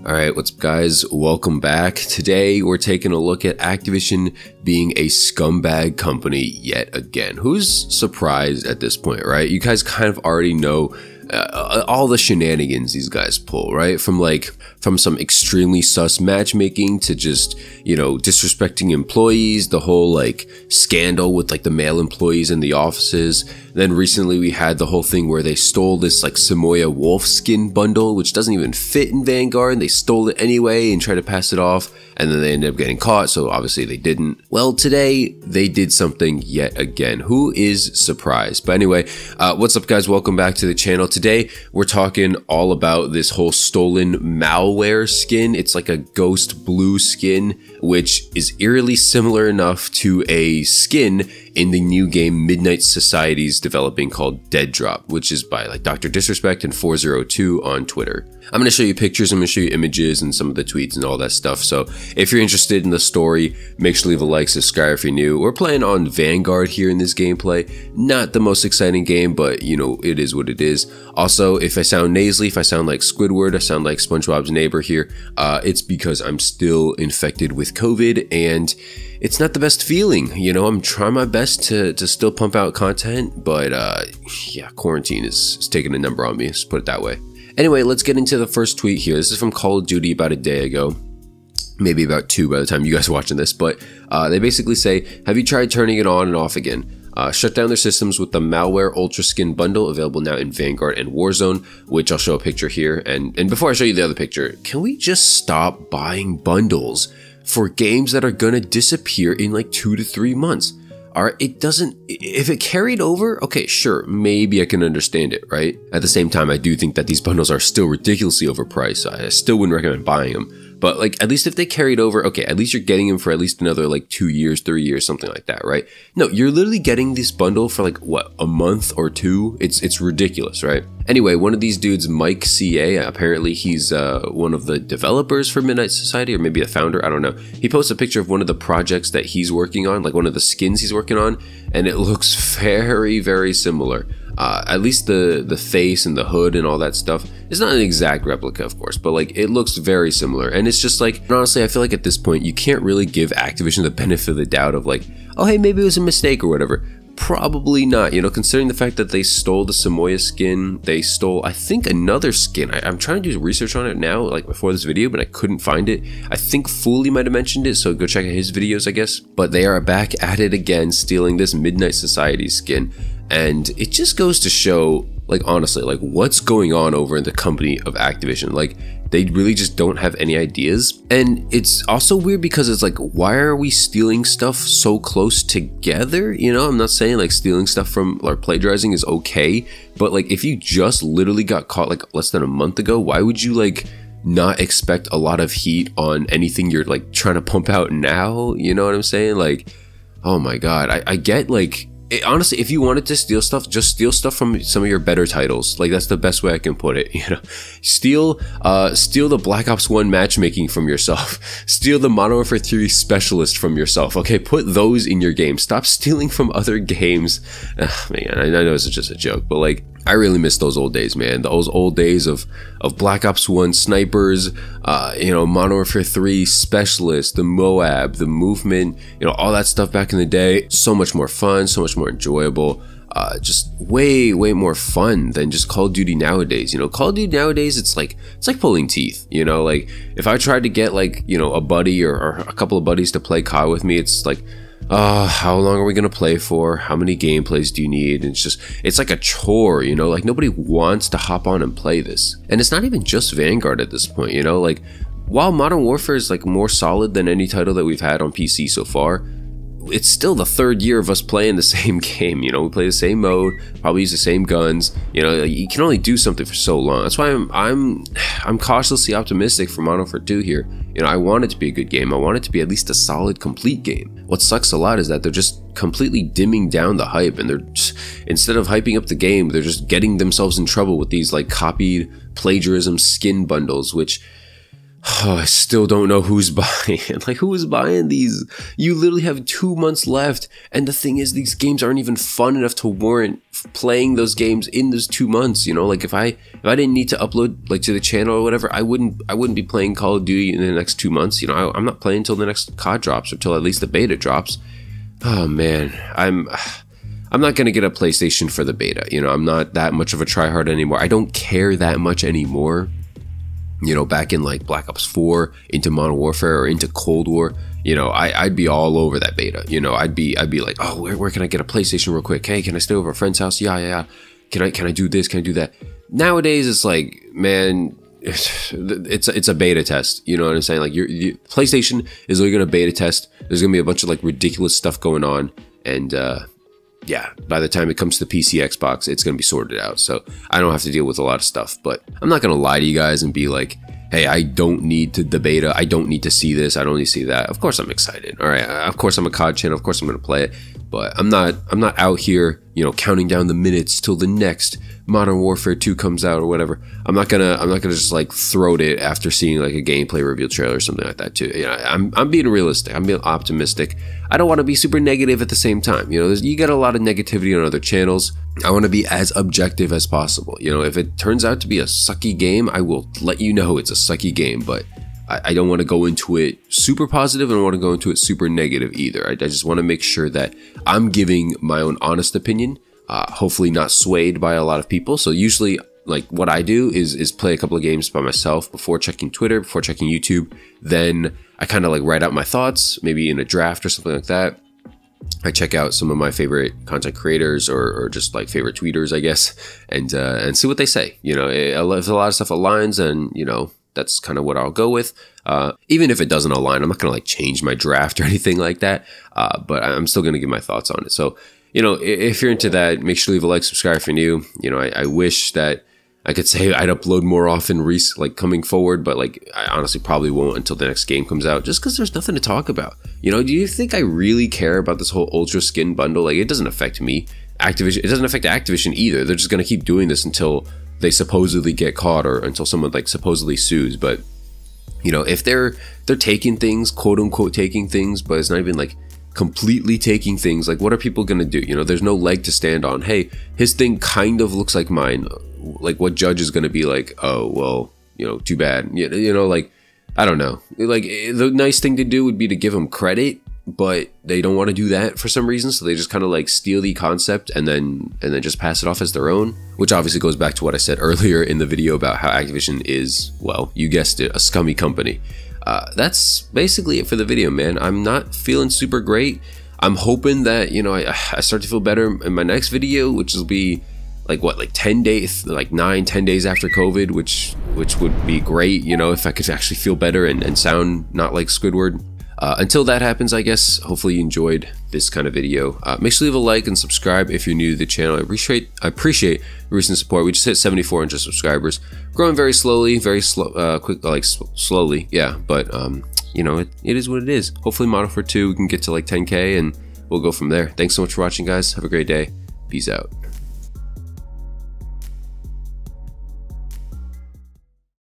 Alright, what's up guys? Welcome back. Today we're taking a look at Activision being a scumbag company yet again. Who's surprised at this point, right? You guys kind of already know all the shenanigans these guys pull, right? From some extremely sus matchmaking to just, you know, disrespecting employees, the whole like scandal with like the male employees in the offices. Then recently we had the whole thing where they stole this like Samoya wolf skin bundle, which doesn't even fit in Vanguard, and they stole it anyway and tried to pass it off, and then they ended up getting caught, so obviously they didn't. Well, today they did something yet again. Who is surprised? But anyway, what's up guys? Welcome back to the channel. Today we're talking all about this whole stolen malware skin. It's like a ghost blue skin, which is eerily similar enough to a skin in the new game Midnight Society's developing called Dead Drop, which is by like Dr. Disrespect and 402 on Twitter. I'm going to show you pictures, I'm going to show you images and some of the tweets and all that stuff. So if you're interested in the story, make sure to leave a like, subscribe if you're new. We're playing on Vanguard here in this gameplay. Not the most exciting game, but you know, it is what it is. Also, if I sound nasally, if I sound like Squidward, I sound like SpongeBob's neighbor here, it's because I'm still infected with COVID and it's not the best feeling. You know, I'm trying my best to still pump out content, but yeah, quarantine is taking a number on me, let's put it that way. Anyway, let's get into the first tweet here. This is from Call of Duty about a day ago, maybe about 2 by the time you guys are watching this, but they basically say, have you tried turning it on and off again? Shut down their systems with the malware ultra skin bundle, available now in Vanguard and Warzone, which I'll show a picture here. And before I show you the other picture, can we just stop buying bundles for games that are gonna disappear in like 2 to 3 months? It doesn't, if it carried over, okay, sure, maybe I can understand it, right? At the same time, I do think that these bundles are still ridiculously overpriced. I still wouldn't recommend buying them. But like, at least if they carried over, okay, at least you're getting them for at least another like 2 years, 3 years, something like that, right? No, you're literally getting this bundle for like, what, a month or 2? It's ridiculous, right? Anyway, one of these dudes, Mike CA, apparently he's one of the developers for Midnight Society, or maybe a founder, I don't know. He posts a picture of one of the projects that he's working on, like one of the skins he's working on, and it looks very, very similar. At least the face and the hood and all that stuff is not an exact replica, of course, but like it looks very similar. And it's just like, honestly, I feel like at this point you can't really give Activision the benefit of the doubt of like, oh hey, maybe it was a mistake or whatever. Probably not, you know, considering the fact that they stole the Samoya skin, they stole, I think, another skin. I'm trying to do research on it now, like before this video, but I couldn't find it. I think Fooly might have mentioned it, so go check out his videos, I guess. But they are back at it again, stealing this Midnight Society skin. And it just goes to show, like, honestly, like, what's going on over in the company of Activision. Like, they really just don't have any ideas. And it's also weird because it's like, why are we stealing stuff so close together? You know, I'm not saying like stealing stuff from or plagiarizing is okay, but like if you just literally got caught like less than a month ago, why would you like not expect a lot of heat on anything you're like trying to pump out now? You know what I'm saying? Like, oh my God, I get like, honestly, if you wanted to steal stuff, just steal stuff from some of your better titles. Like, that's the best way I can put it, you know? Steal the Black Ops 1 matchmaking from yourself. Steal the Modern Warfare 3 specialist from yourself, okay? Put those in your game. Stop stealing from other games. Man, I know it's just a joke, but like, I really miss those old days, man. Those old days of Black Ops 1 snipers, you know, Modern Warfare 3 specialists, the Moab, the movement, you know, all that stuff back in the day. So much more fun, so much more enjoyable. Just way more fun than just Call of Duty nowadays. You know, Call of Duty nowadays, it's like pulling teeth. You know, like if I tried to get like, you know, a buddy or a couple of buddies to play COD with me, it's like, how long are we gonna play for? How many gameplays do you need? And it's like a chore, you know, like nobody wants to hop on and play this. And it's not even just Vanguard at this point, you know, like while Modern Warfare is like more solid than any title that we've had on PC so far, it's still the 3rd year of us playing the same game. You know, we play the same mode, probably use the same guns. You know, like, you can only do something for so long. That's why I'm cautiously optimistic for Modern Warfare 2 here. You know, I want it to be a good game. I want it to be at least a solid, complete game. What sucks a lot is that they're just completely dimming down the hype, and they're just, instead of hyping up the game, they're just getting themselves in trouble with these like copied plagiarism skin bundles, which, I still don't know who's buying. Like, who is buying these? You literally have 2 months left. And the thing is, these games aren't even fun enough to warrant playing those games in those 2 months. You know, like if I didn't need to upload like to the channel or whatever, I wouldn't be playing Call of Duty in the next 2 months. You know, I'm not playing until the next COD drops, or till at least the beta drops. Oh man, I'm not gonna get a PlayStation for the beta. You know, I'm not that much of a tryhard anymore. I don't care that much anymore. You know, back in like Black Ops 4, into Modern Warfare, or into Cold War, you know, I'd be all over that beta. You know, I'd be like, oh, where can I get a PlayStation real quick? Hey, can I stay over at a friend's house? Yeah. Can I do this? Can I do that? Nowadays, it's like, man, it's a beta test. You know what I'm saying? Like, PlayStation is only gonna beta test. There's gonna be a bunch of like ridiculous stuff going on, and yeah, by the time it comes to PC, Xbox, it's going to be sorted out. So I don't have to deal with a lot of stuff. But I'm not going to lie to you guys and be like, hey, I don't need the beta. I don't need to see this. I don't need to see that. Of course I'm excited. All right. Of course I'm a COD channel. Of course I'm going to play it. But I'm not out here, you know, counting down the minutes till the next Modern Warfare 2 comes out or whatever. I'm not gonna just like throat it after seeing like a gameplay reveal trailer or something like that too. You know, I'm being realistic. I'm being optimistic. I don't want to be super negative at the same time. You know, you get a lot of negativity on other channels. I want to be as objective as possible. You know, if it turns out to be a sucky game, I will let you know it's a sucky game. But I don't want to go into it super positive, and I don't want to go into it super negative either. I just want to make sure that I'm giving my own honest opinion, hopefully not swayed by a lot of people. So usually, like, what I do is play a couple of games by myself before checking Twitter, before checking YouTube. Then I kind of like write out my thoughts, maybe in a draft or something like that. I check out some of my favorite content creators or just like favorite tweeters, I guess, and see what they say. You know, if a lot of stuff aligns, and you know, that's kind of what I'll go with. Even if it doesn't align, I'm not going to like change my draft or anything like that. But I'm still going to give my thoughts on it. So, you know, if you're into that, make sure to leave a like, subscribe if you're new. You know, I wish that I could say I'd upload more often, like coming forward, but like I honestly probably won't until the next game comes out, just because there's nothing to talk about. You know, do you think I really care about this whole Ultra Skin bundle? Like, it doesn't affect me. Activision, it doesn't affect Activision either. They're just going to keep doing this until they supposedly get caught, or until someone like supposedly sues. But you know, if they're taking things, quote unquote taking things, but it's not even like completely taking things, like what are people gonna do? You know, there's no leg to stand on. Hey, his thing kind of looks like mine. Like, what judge is gonna be like, oh well, you know, too bad. You know, like, I don't know. Like, the nice thing to do would be to give them credit, but they don't want to do that for some reason, so they just kind of like steal the concept and then just pass it off as their own, which obviously goes back to what I said earlier in the video about how Activision is, well, you guessed it, a scummy company. That's basically it for the video, man. I'm not feeling super great. I'm hoping that, you know, I start to feel better in my next video, which will be like what, like 10 days, like 9-10 days after COVID, which would be great, you know, if I could actually feel better and sound not like Squidward. Until that happens, I guess, hopefully you enjoyed this kind of video. Make sure to leave a like and subscribe if you're new to the channel. I appreciate recent support. We just hit 7,400 subscribers. Growing very slowly, very slow, quick, like slowly, yeah. But, you know, it is what it is. Hopefully Modern Warfare 2, we can get to like 10K and we'll go from there. Thanks so much for watching, guys. Have a great day. Peace out.